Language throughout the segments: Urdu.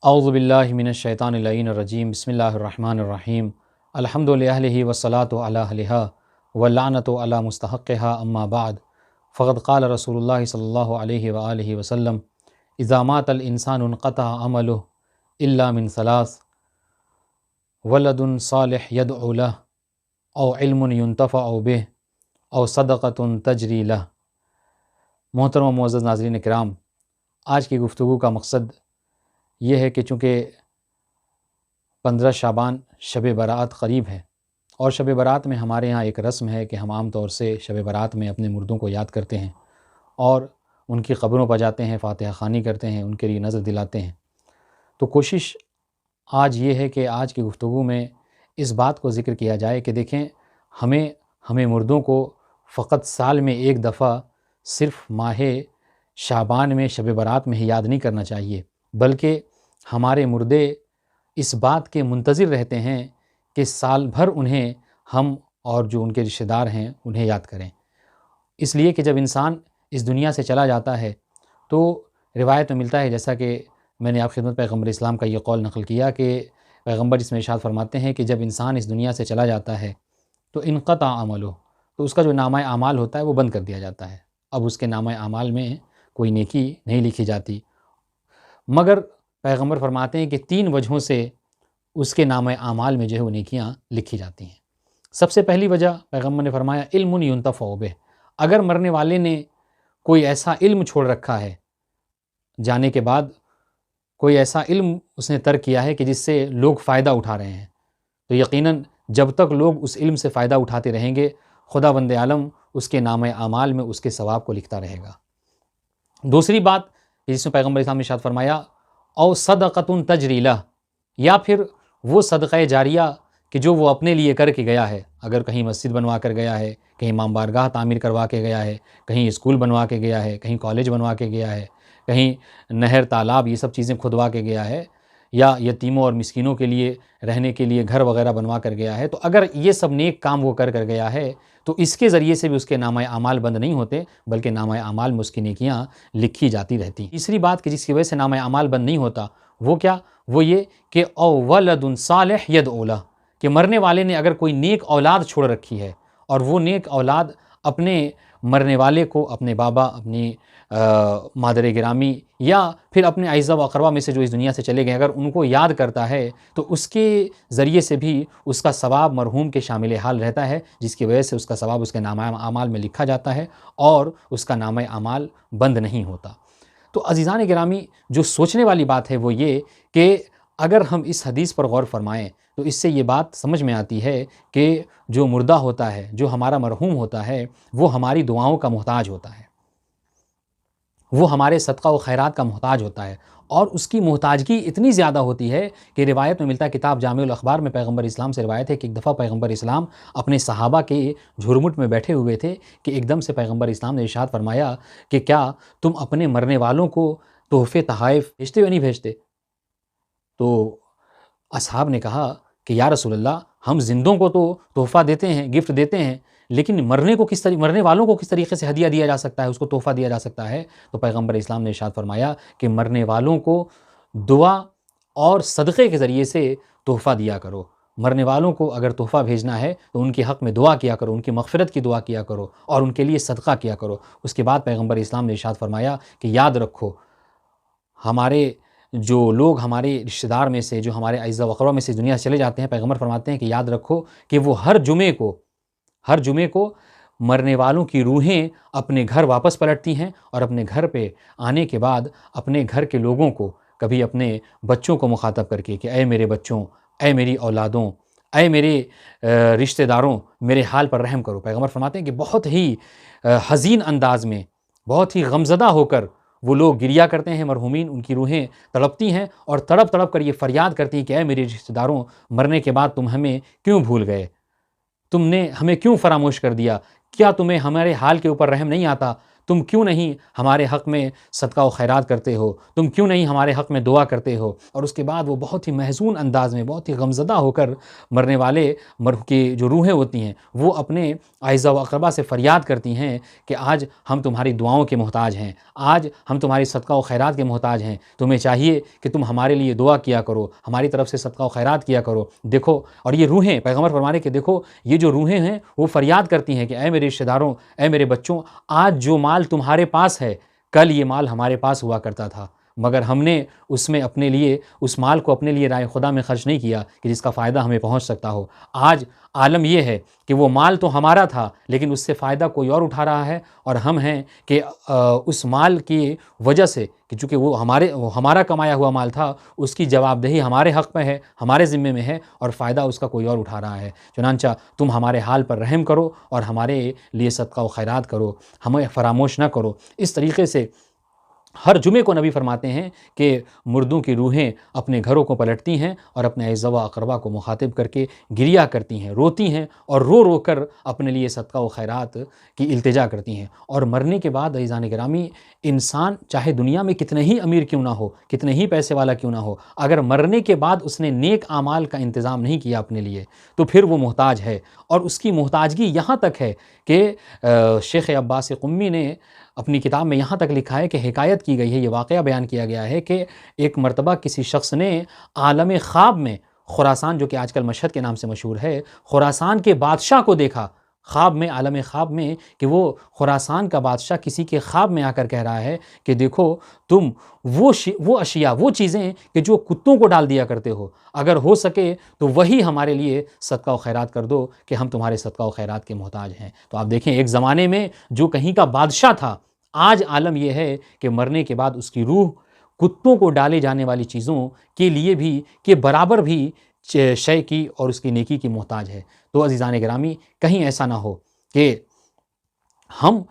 اعوذ باللہ من الشیطان اللعین الرجیم بسم اللہ الرحمن الرحیم الحمد للہ والصلاة علی اہلہا واللعنۃ علی مستحقہا اما بعد فقد قال رسول اللہ صلی اللہ علیہ وآلہ وسلم اذا مات الانسان انقطع عملہ الا من ثلاث ولد صالح يدعو له او علم ينتفع به او صدقۃ تجری لہ۔ محترم و معزز ناظرین کرام، آج کی گفتگو کا مقصد یہ ہے کہ چونکہ 15 شعبان شب برات قریب ہے، اور شب برات میں ہمارے ہاں ایک رسم ہے کہ ہم عام طور سے شب برات میں اپنے مردوں کو یاد کرتے ہیں اور ان کی قبروں پر جاتے ہیں، فاتحہ خوانی کرتے ہیں، ان کے لیے نذر دلاتے ہیں۔ تو کوشش آج یہ ہے کہ آج کی گفتگو میں اس بات کو ذکر کیا جائے کہ دیکھیں، ہمیں مردوں کو فقط سال میں ایک دفعہ صرف ماہ شعبان میں شب برات میں ہی یاد نہیں کرنا چاہیے، بلکہ ہمارے مردے اس بات کے منتظر رہتے ہیں کہ سال بھر انہیں ہم اور جو ان کے رشتہ دار ہیں انہیں یاد کریں۔ اس لیے کہ جب انسان اس دنیا سے چلا جاتا ہے تو روایت میں ملتا ہے، جیسا کہ میں نے آپ خدمت پیغمبر اسلام کا یہ قول نقل کیا کہ پیغمبر اس میں ارشاد فرماتے ہیں کہ جب انسان اس دنیا سے چلا جاتا ہے تو انقطع عملہ، تو اس کا جو نامہ اعمال ہوتا ہے وہ بند کر دیا جاتا ہے۔ اب اس کے نامہ اعمال میں کوئی نیکی نہیں لکھی جاتی، مگر پیغمبر فرماتے ہیں کہ 3 وجہوں سے اس کے نامہ اعمال میں جو ہے وہ نیکیاں لکھی جاتی ہیں۔ سب سے پہلی وجہ پیغمبر نے فرمایا علم ینتفع بہ، اگر مرنے والے نے کوئی ایسا علم چھوڑ رکھا ہے، جانے کے بعد کوئی ایسا علم اس نے ترک کیا ہے کہ جس سے لوگ فائدہ اٹھا رہے ہیں، تو یقیناً جب تک لوگ اس علم سے فائدہ اٹھاتے رہیں گے، خدا بند عالم اس کے نامہ اعمال میں اس کے ثواب کو لکھتا رہے گا۔ دوسری بات جس میں پیغمبر اسلام نے ارشاد فرمایا او صدقۃ تجری لہ، یا پھر وہ صدقہ جاریہ کہ جو وہ اپنے لیے کر کے گیا ہے، اگر کہیں مسجد بنوا کر گیا ہے، کہیں امام بارگاہ تعمیر کروا کے گیا ہے، کہیں اسکول بنوا کے گیا ہے، کہیں کالج بنوا کے گیا ہے، کہیں نہر تالاب یہ سب چیزیں کھدوا کے گیا ہے، یا یتیموں اور مسکینوں کے لیے رہنے کے لیے گھر وغیرہ بنوا کر گیا ہے، تو اگر یہ سب نیک کام وہ کر گیا ہے تو اس کے ذریعے سے بھی اس کے نامہ اعمال بند نہیں ہوتے، بلکہ نامہ اعمال میں اس کی نیکیاں لکھی جاتی رہتی ہیں۔ تیسری بات کہ جس کی وجہ سے نامہ اعمال بند نہیں ہوتا وہ کیا؟ وہ یہ کہ او ولد صالح یدعو لہ، کہ مرنے والے نے اگر کوئی نیک اولاد چھوڑ رکھی ہے اور وہ نیک اولاد اپنے مرنے والے کو، اپنے بابا، اپنی مادر گرامی یا پھر اپنے اعزا و اقربا میں سے جو اس دنیا سے چلے گئے، اگر ان کو یاد کرتا ہے تو اس کے ذریعے سے بھی اس کا ثواب مرحوم کے شامل حال رہتا ہے، جس کی وجہ سے اس کا ثواب اس کے نامہ اعمال میں لکھا جاتا ہے اور اس کا نامہ اعمال بند نہیں ہوتا۔ تو عزیزان گرامی، جو سوچنے والی بات ہے وہ یہ کہ اگر ہم اس حدیث پر غور فرمائیں تو اس سے یہ بات سمجھ میں آتی ہے کہ جو مردہ ہوتا ہے، جو ہمارا مرحوم ہوتا ہے، وہ ہماری دعاؤں کا محتاج ہوتا ہے، وہ ہمارے صدقہ و خیرات کا محتاج ہوتا ہے، اور اس کی محتاجگی اتنی زیادہ ہوتی ہے کہ روایت میں ملتا ہے، کتاب جامع الاخبار میں پیغمبر اسلام سے روایت ہے کہ ایک دفعہ پیغمبر اسلام اپنے صحابہ کے جھرمٹ میں بیٹھے ہوئے تھے کہ ایک دم سے پیغمبر اسلام نے ارشاد فرمایا کہ کیا تم اپنے مرنے والوں کو تحفے تحائف بھیجتے ہو یا نہیں بھیجتے؟ تو اصحاب نے کہا کہ یا رسول اللہ، ہم زندوں کو تو تحفہ دیتے ہیں، گفٹ دیتے ہیں، لیکن مرنے والوں کو کس طریقے سے ہدیہ دیا جا سکتا ہے، اس کو تحفہ دیا جا سکتا ہے؟ تو پیغمبر اسلام نے ارشاد فرمایا کہ مرنے والوں کو دعا اور صدقے کے ذریعے سے تحفہ دیا کرو۔ مرنے والوں کو اگر تحفہ بھیجنا ہے تو ان کے حق میں دعا کیا کرو، ان کی مغفرت کی دعا کیا کرو اور ان کے لیے صدقہ کیا کرو۔ اس کے بعد پیغمبر اسلام نے ارشاد فرمایا کہ یاد رکھو، ہمارے جو لوگ ہمارے رشتہ دار میں سے، جو ہمارے اعزا و اقربا میں سے دنیا سے چلے جاتے ہیں، پیغمبر فرماتے ہیں کہ یاد رکھو کہ وہ ہر جمعے کو مرنے والوں کی روحیں اپنے گھر واپس پلٹتی ہیں، اور اپنے گھر پہ آنے کے بعد اپنے گھر کے لوگوں کو، کبھی اپنے بچوں کو مخاطب کر کے کہ اے میرے بچوں، اے میری اولادوں، اے میرے رشتہ داروں، میرے حال پر رحم کرو۔ پیغمبر فرماتے ہیں کہ بہت ہی حزین انداز میں، بہت ہی غمزدہ ہو کر وہ لوگ گریا کرتے ہیں، مرحومین، ان کی روحیں تڑپتی ہیں اور تڑپ تڑپ کر یہ فریاد کرتی ہیں کہ اے میرے رشتہ داروں، مرنے کے بعد تم ہمیں کیوں بھول گئے؟ تم نے ہمیں کیوں فراموش کر دیا؟ کیا تمہیں ہمارے حال کے اوپر رحم نہیں آتا؟ تم کیوں نہیں ہمارے حق میں صدقہ و خیرات کرتے ہو، تم کیوں نہیں ہمارے حق میں دعا کرتے ہو؟ اور اس کے بعد وہ بہت ہی محزون انداز میں، بہت ہی غمزدہ ہو کر مرنے والے کی جو روحیں ہوتی ہیں وہ اپنے اعزاء و اقربا سے فریاد کرتی ہیں کہ آج ہم تمہاری دعاؤں کے محتاج ہیں، آج ہم تمہاری صدقہ و خیرات کے محتاج ہیں، تمہیں چاہیے کہ تم ہمارے لیے دعا کیا کرو، ہماری طرف سے صدقہ و خیرات کیا کرو۔ دیکھو، اور یہ روحیں، پیغمبر فرمانے کہ دیکھو یہ جو روحیں ہیں وہ فریاد کرتی ہیں کہ اے میرے رشتہ داروں، اے میرے بچوں، آج جو مال تمہارے پاس ہے کل یہ مال ہمارے پاس ہوا کرتا تھا، مگر ہم نے اس میں اپنے لیے اس مال کو اپنے لیے رائے خدا میں خرچ نہیں کیا کہ جس کا فائدہ ہمیں پہنچ سکتا ہو۔ آج عالم یہ ہے کہ وہ مال تو ہمارا تھا لیکن اس سے فائدہ کوئی اور اٹھا رہا ہے، اور ہم ہیں کہ اس مال کی وجہ سے کہ چونکہ وہ ہمارا کمایا ہوا مال تھا، اس کی جواب دہی ہمارے حق میں ہے، ہمارے ذمے میں ہے، اور فائدہ اس کا کوئی اور اٹھا رہا ہے۔ چنانچہ تم ہمارے حال پر رحم کرو اور ہمارے لیے صدقہ و خیرات کرو، ہمیں فراموش نہ کرو۔ اس طریقے سے ہر جمعے کو نبی فرماتے ہیں کہ مردوں کی روحیں اپنے گھروں کو پلٹتی ہیں اور اپنے اعزاء و اقربا کو مخاطب کر کے گریا کرتی ہیں، روتی ہیں، اور رو رو کر اپنے لیے صدقہ و خیرات کی التجا کرتی ہیں۔ اور مرنے کے بعد عزیزان گرامی، انسان چاہے دنیا میں کتنے ہی امیر کیوں نہ ہو، کتنے ہی پیسے والا کیوں نہ ہو، اگر مرنے کے بعد اس نے نیک اعمال کا انتظام نہیں کیا اپنے لیے تو پھر وہ محتاج ہے، اور اس کی محتاجگی یہاں تک ہے کہ شیخ عباس قمی نے اپنی کتاب میں یہاں تک لکھا ہے کہ حکایت کی گئی ہے، یہ واقعہ بیان کیا گیا ہے کہ ایک مرتبہ کسی شخص نے عالم خواب میں خراسان، جو کہ آج کل مشہد کے نام سے مشہور ہے، خراسان کے بادشاہ کو دیکھا خواب میں، عالم خواب میں، کہ وہ خراسان کا بادشاہ کسی کے خواب میں آ کر کہہ رہا ہے کہ دیکھو تم وہ اشیاء، وہ چیزیں کہ جو کتوں کو ڈال دیا کرتے ہو، اگر ہو سکے تو وہی ہمارے لیے صدقہ و خیرات کر دو کہ ہم تمہارے صدقہ و خیرات کے محتاج ہیں۔ تو آپ دیکھیں، ایک زمانے میں جو کہیں کا بادشاہ تھا، آج عالم یہ ہے کہ مرنے کے بعد اس کی روح کتوں کو ڈالے جانے والی چیزوں کے لیے بھی کہ برابر بھی شے کی اور اس کی نیکی کی محتاج ہے۔ تو عزیزان گرامی، کہیں ایسا نہ ہو کہ ہم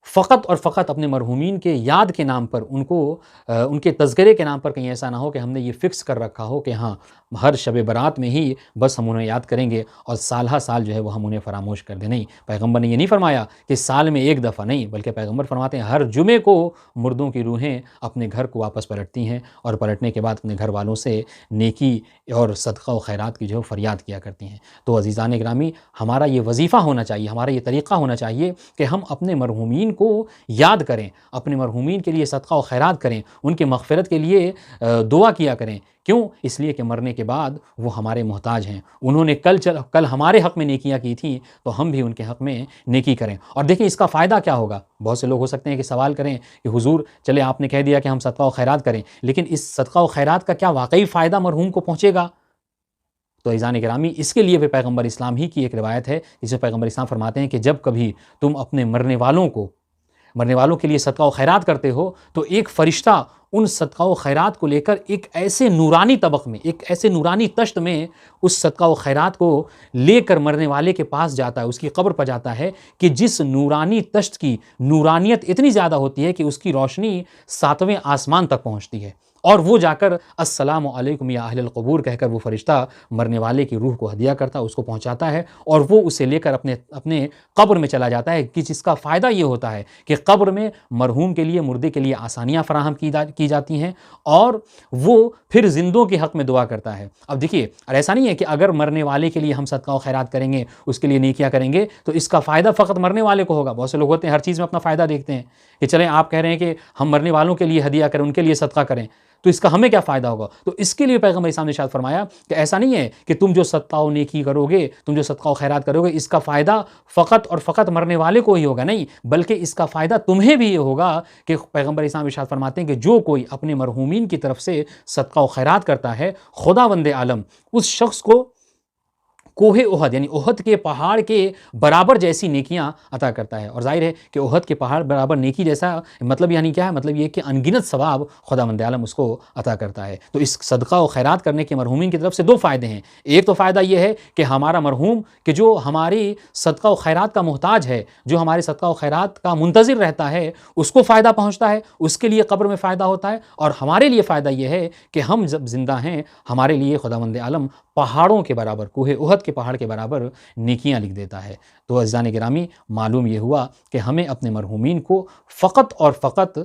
فقط اور فقط اپنے مرحومین کے یاد کے نام پر، ان کے تذکرے کے نام پر، کہیں ایسا نہ ہو کہ ہم نے یہ فکس کر رکھا ہو کہ ہاں ہر شب برات میں ہی بس ہم انہیں یاد کریں گے اور سالہ سال جو ہے وہ ہم انہیں فراموش کر دیں۔ نہیں، پیغمبر نے یہ نہیں فرمایا کہ سال میں ایک دفعہ، نہیں، بلکہ پیغمبر فرماتے ہیں ہر جمعے کو مردوں کی روحیں اپنے گھر کو واپس پلٹتی ہیں، اور پلٹنے کے بعد اپنے گھر والوں سے نیکی اور صدقہ و خیرات کی جو ہے فریاد کیا کرتی ہیں۔ تو عزیزان گرامی، ہمارا یہ وظیفہ ہونا چاہیے، ہمارا یہ طریقہ ہونا چاہیے کہ ہم اپنے مرحومین کو یاد کریں، اپنے مرحومین کے لیے صدقہ و خیرات کریں، ان کے مغفرت کے لیے دعا کیا کریں۔ کیوں؟ اس لیے کہ مرنے کے بعد وہ ہمارے محتاج ہیں، انہوں نے کل ہمارے حق میں نیکیاں کی تھیں تو ہم بھی ان کے حق میں نیکی کریں۔ اور دیکھیں اس کا فائدہ کیا ہوگا۔ بہت سے لوگ ہو سکتے ہیں کہ سوال کریں کہ حضور چلے آپ نے کہہ دیا کہ ہم صدقہ و خیرات کریں، لیکن اس صدقہ و خیرات کا کیا واقعی فائدہ مرحوم کو پہنچے گا؟ تو عزیزان گرامی، اس کے لیے بھی پیغمبر اسلام ہی کی ایک روایت ہے، جسے پیغمبر اسلام فرماتے ہیں کہ جب کبھی تم اپنے مرنے والوں کے لیے صدقہ و خیرات کرتے ہو تو ایک فرشتہ ان صدقہ و خیرات کو لے کر ایک ایسے نورانی طبق میں، ایک ایسے نورانی تشت میں اس صدقہ و خیرات کو لے کر مرنے والے کے پاس جاتا ہے، اس کی قبر پر جاتا ہے، کہ جس نورانی تشت کی نورانیت اتنی زیادہ ہوتی ہے کہ اس کی روشنی 7ویں آسمان تک پہنچتی ہے، اور وہ جا کر السلام علیکم یا اہل القبور کہہ کر وہ فرشتہ مرنے والے کی روح کو ہدیہ کرتا ہے، اس کو پہنچاتا ہے، اور وہ اسے لے کر اپنے قبر میں چلا جاتا ہے، کہ جس کا فائدہ یہ ہوتا ہے کہ قبر میں مرحوم کے لیے، مردے کے لیے آسانیاں فراہم کی جاتی ہیں، اور وہ پھر زندوں کے حق میں دعا کرتا ہے۔ اب دیکھیے، اور ایسا نہیں ہے کہ اگر مرنے والے کے لیے ہم صدقہ و خیرات کریں گے، اس کے لیے نیکیاں کریں گے تو اس کا فائدہ فقط مرنے والے کو ہوگا۔ بہت سے لوگ ہوتے ہیں ہر چیز میں اپنا فائدہ دیکھتے ہیں کہ چلیں آپ کہہ رہے ہیں کہ ہم مرنے والوں کے لیے ہدیہ کریں، ان کے لیے صدقہ کریں، تو اس کا ہمیں کیا فائدہ ہوگا؟ تو اس کے لیے پیغمبر اسلام نے ارشاد فرمایا کہ ایسا نہیں ہے کہ تم جو صدقہ و نیکی کرو گے، تم جو صدقہ و خیرات کرو گے، اس کا فائدہ فقط اور فقط مرنے والے کو ہی ہوگا، نہیں، بلکہ اس کا فائدہ تمہیں بھی یہ ہوگا کہ پیغمبر اسلام ارشاد فرماتے ہیں کہ جو کوئی اپنے مرحومین کی طرف سے صدقہ و خیرات کرتا ہے، خداوند عالم اس شخص کو کوہ احد یعنی احد کے پہاڑ کے برابر جیسی نیکیاں عطا کرتا ہے۔ اور ظاہر ہے کہ احد کے پہاڑ برابر نیکی جیسا مطلب یعنی کیا ہے؟ مطلب یہ کہ انگنت ثواب خداوند عالم اس کو عطا کرتا ہے۔ تو اس صدقہ و خیرات کرنے کے مرحومین کی طرف سے 2 فائدے ہیں۔ ایک تو فائدہ یہ ہے کہ ہمارا مرحوم کہ جو ہماری صدقہ و خیرات کا محتاج ہے، جو ہمارے صدقہ و خیرات کا منتظر رہتا ہے، اس کو فائدہ پہنچتا ہے، اس کے لیے قبر میں فائدہ ہوتا ہے، اور ہمارے لیے فائدہ یہ ہے کہ ہم جب زندہ ہیں ہمارے لیے خداوند عالم پہاڑوں کے برابر، کوہ احد کے پہاڑ کے برابر نیکیاں لکھ دیتا ہے۔ تو عزیزان گرامی، معلوم یہ ہوا کہ ہمیں اپنے مرحومین کو فقط اور فقط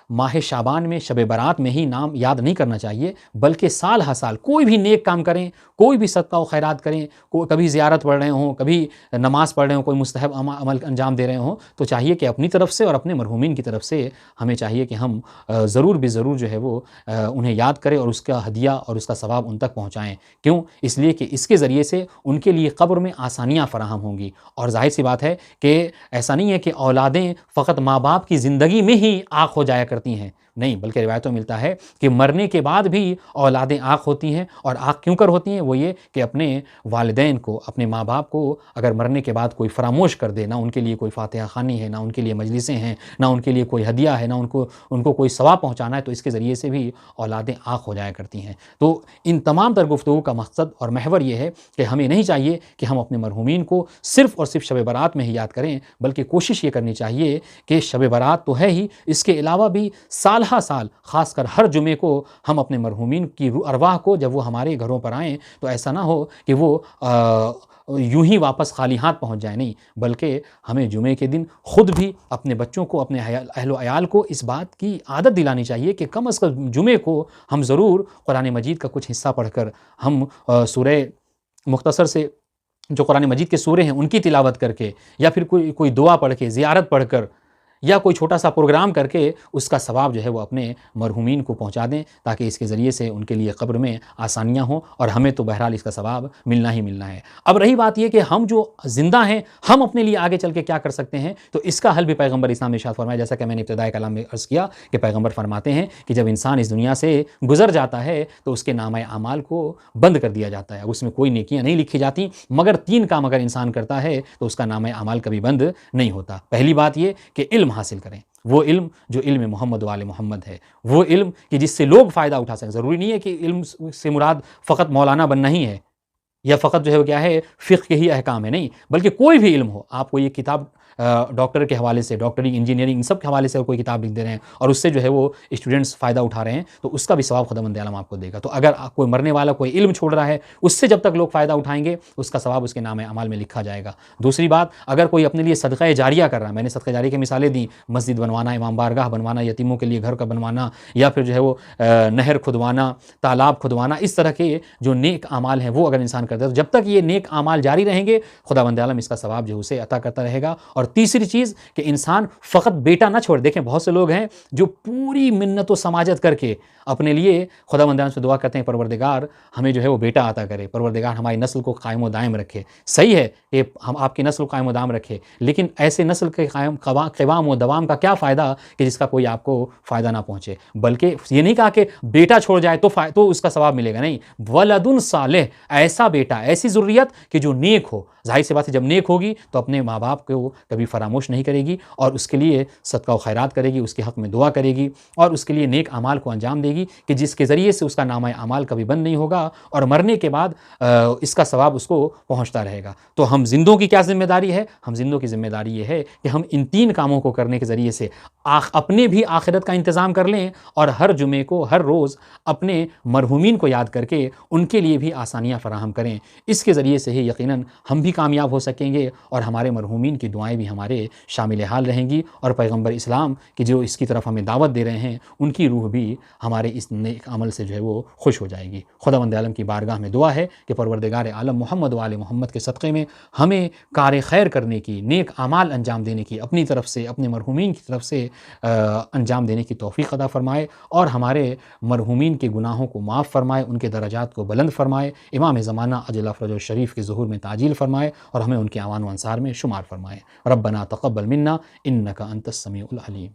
ماہ شعبان میں شب برات میں ہی نام یاد نہیں کرنا چاہیے، بلکہ سال ہر سال کوئی بھی نیک کام کریں، کوئی بھی صدقہ و خیرات کریں، کبھی زیارت پڑھ رہے ہوں، کبھی نماز پڑھ رہے ہوں، کوئی مستحب عمل انجام دے رہے ہوں، تو چاہیے کہ اپنی طرف سے اور اپنے مرحومین کی طرف سے ہمیں چاہیے کہ ہم ضرور بھی ضرور جو ہے وہ انہیں یاد کریں اور اس کا ہدیہ اور اس کا ثواب ان تک پہنچائیں۔ کیوں؟ اس لیے کہ اس کے ذریعے سے ان کے لیے قبر میں آسانیاں فراہم ہوں گی۔ اور ظاہر سی بات ہے کہ ایسا نہیں ہے کہ اولادیں فقط ماں باپ کی زندگی میں ہی آنکھ ہو جایا کرتی ہیں، نہیں، بلکہ روایتوں میں ملتا ہے کہ مرنے کے بعد بھی اولادیں آنکھ ہوتی ہیں۔ اور آنکھ کیوں کر ہوتی ہیں؟ وہ یہ کہ اپنے والدین کو، اپنے ماں باپ کو اگر مرنے کے بعد کوئی فراموش کر دے، نہ ان کے لیے کوئی فاتحہ خوانی ہے، نہ ان کے لیے مجلسیں ہیں، نہ ان کے لیے کوئی ہدیہ ہے، نہ ان کو کوئی ثواب پہنچانا ہے، تو اس کے ذریعے سے بھی اولادیں آنکھ ہو جایا کرتی ہیں۔ تو ان تمام تر گفتگو کا مقصد اور محور یہ ہے کہ ہمیں نہیں چاہیے کہ ہم اپنے مرحومین کو صرف اور صرف شب برات میں ہی یاد کریں، بلکہ کوشش یہ کرنی چاہیے کہ شب برات تو ہے ہی، اس کے علاوہ بھی سال ہر سال، خاص کر ہر جمعے کو، ہم اپنے مرحومین کی ارواح کو جب وہ ہمارے گھروں پر آئیں تو ایسا نہ ہو کہ وہ یوں ہی واپس خالی ہاتھ پہنچ جائیں، نہیں، بلکہ ہمیں جمعے کے دن خود بھی اپنے بچوں کو، اپنے اہل و عیال کو اس بات کی عادت دلانی چاہیے کہ کم از کم جمعے کو ہم ضرور قرآن مجید کا کچھ حصہ پڑھ کر، ہم سورہ مختصر سے جو قرآن مجید کے سورے ہیں ان کی تلاوت کر کے، یا پھر کوئی دعا پڑھ کے، زیارت پڑھ کر، یا کوئی چھوٹا سا پروگرام کر کے اس کا ثواب جو ہے وہ اپنے مرحومین کو پہنچا دیں، تاکہ اس کے ذریعے سے ان کے لیے قبر میں آسانیاں ہوں، اور ہمیں تو بہرحال اس کا ثواب ملنا ہی ملنا ہے۔ اب رہی بات یہ کہ ہم جو زندہ ہیں، ہم اپنے لیے آگے چل کے کیا کر سکتے ہیں، تو اس کا حل بھی پیغمبر اسلام نے ارشاد فرمایا، جیسا کہ میں نے ابتدائی کلام میں عرض کیا کہ پیغمبر فرماتے ہیں کہ جب انسان اس دنیا سے گزر جاتا ہے تو اس کے نامہ اعمال کو بند کر دیا جاتا ہے، اس میں کوئی نیکیاں نہیں لکھی جاتی، مگر 3 کام اگر انسان کرتا ہے تو اس کا نامہ اعمال کبھی بند نہیں ہوتا۔ پہلی بات یہ کہ علم حاصل کریں، وہ علم جو علم محمد و آل محمد ہے، وہ علم کہ جس سے لوگ فائدہ اٹھا سکیں۔ ضروری نہیں ہے کہ علم سے مراد فقط مولانا بننا ہی ہے، یا فقط جو ہے وہ کیا ہے، فقہ کے ہی احکام ہے، نہیں، بلکہ کوئی بھی علم ہو۔ آپ کو یہ کتاب ڈاکٹر کے حوالے سے، ڈاکٹرنگ، انجینئرنگ، ان سب کے حوالے سے کوئی کتاب لکھ دے رہے ہیں اور اس سے جو ہے وہ اسٹوڈنٹس فائدہ اٹھا رہے ہیں، تو اس کا بھی ثواب خداوند عالم آپ کو دے گا۔ تو اگر کوئی مرنے والا کوئی علم چھوڑ رہا ہے، اس سے جب تک لوگ فائدہ اٹھائیں گے، اس کا ثواب اس کے نام اعمال میں لکھا جائے گا۔ دوسری بات، اگر کوئی اپنے لیے صدقہ جاریہ کر رہا ہے، میں نے صدقہ جاریہ کی مثالیں دیں، مسجد بنوانا، امام بارگاہ بنوانا، یتیموں کے لیے گھر کا بنوانا، یا پھر جو ہے وہ نہر کھدوانا، تالاب کھدوانا، اس طرح کے جو نیک اعمال ہیں وہ اگر انسان کرتا ہے، تو جب تک یہ نیک اعمال جاری رہیں گے، خداوند عالم اس کا ثواب جو اسے عطا کرتا رہے گا۔ اور تیسری چیز کہ انسان فقط بیٹا نہ چھوڑ، دیکھیں بہت سے لوگ ہیں جو پوری منت و سماجت کر کے اپنے لیے خداوند عالم سے دعا کرتے ہیں، پروردگار ہمیں جو ہے وہ بیٹا عطا کرے، پروردگار ہماری نسل کو قائم و دائم رکھے۔ صحیح ہے کہ ہم آپ کی نسل کو قائم و دائم رکھے، لیکن ایسے نسل کے قوام و دوام کا کیا فائدہ کہ جس کا کوئی آپ کو فائدہ نہ پہنچے۔ بلکہ یہ نہیں کہا کہ بیٹا چھوڑ جائے تو اس کا ثواب ملے گا، نہیں، ولد صالح، ایسا بیٹا، ایسی ذریت کہ جو نیک ہو۔ ظاہر سی بات ہے جب نیک ہوگی تو اپنے ماں باپ کو کبھی فراموش نہیں کرے گی، اور اس کے لیے صدقہ و خیرات کرے گی، اس کے حق میں دعا کرے گی، اور اس کے لیے نیک اعمال کو انجام دے گی کہ جس کے ذریعے سے اس کا نامہ اعمال کبھی بند نہیں ہوگا، اور مرنے کے بعد اس کا ثواب اس کو پہنچتا رہے گا۔ تو ہم زندوں کی کیا ذمہ داری ہے؟ ہم زندوں کی ذمہ داری یہ ہے کہ ہم ان 3 کاموں کو کرنے کے ذریعے سے اپنے بھی آخرت کا انتظام کر لیں، اور ہر جمعے کو، ہر روز اپنے مرحومین کو یاد کر کے ان کے لیے بھی آسانیاں فراہم کریں۔ اس کے ذریعے سے ہی یقیناً ہم بھی کامیاب ہو سکیں گے، اور ہمارے مرحومین کی دعائیں بھی ہمارے شامل حال رہیں گی، اور پیغمبر اسلام کی جو اس کی طرف ہمیں دعوت دے رہے ہیں ان کی روح بھی ہمارے اس نیک عمل سے جو ہے وہ خوش ہو جائے گی۔ خداوند عالم کی بارگاہ میں دعا ہے کہ پروردگار عالم محمد و آل محمد کے صدقے میں ہمیں کار خیر کرنے کی، نیک اعمال انجام دینے کی، اپنی طرف سے، اپنے مرحومین کی طرف سے انجام دینے کی توفیق عطا فرمائے، اور ہمارے مرحومین کے گناہوں کو معاف فرمائے، ان کے درجات کو بلند فرمائے، امام زمانہ عجل فرجہ الشریف کے ظہور میں تعجیل فرمائے، اور ہمیں ان کے اعوان و انصار میں شمار فرمائے۔ ربنا تقبل منا انک انت السمیع العلیم۔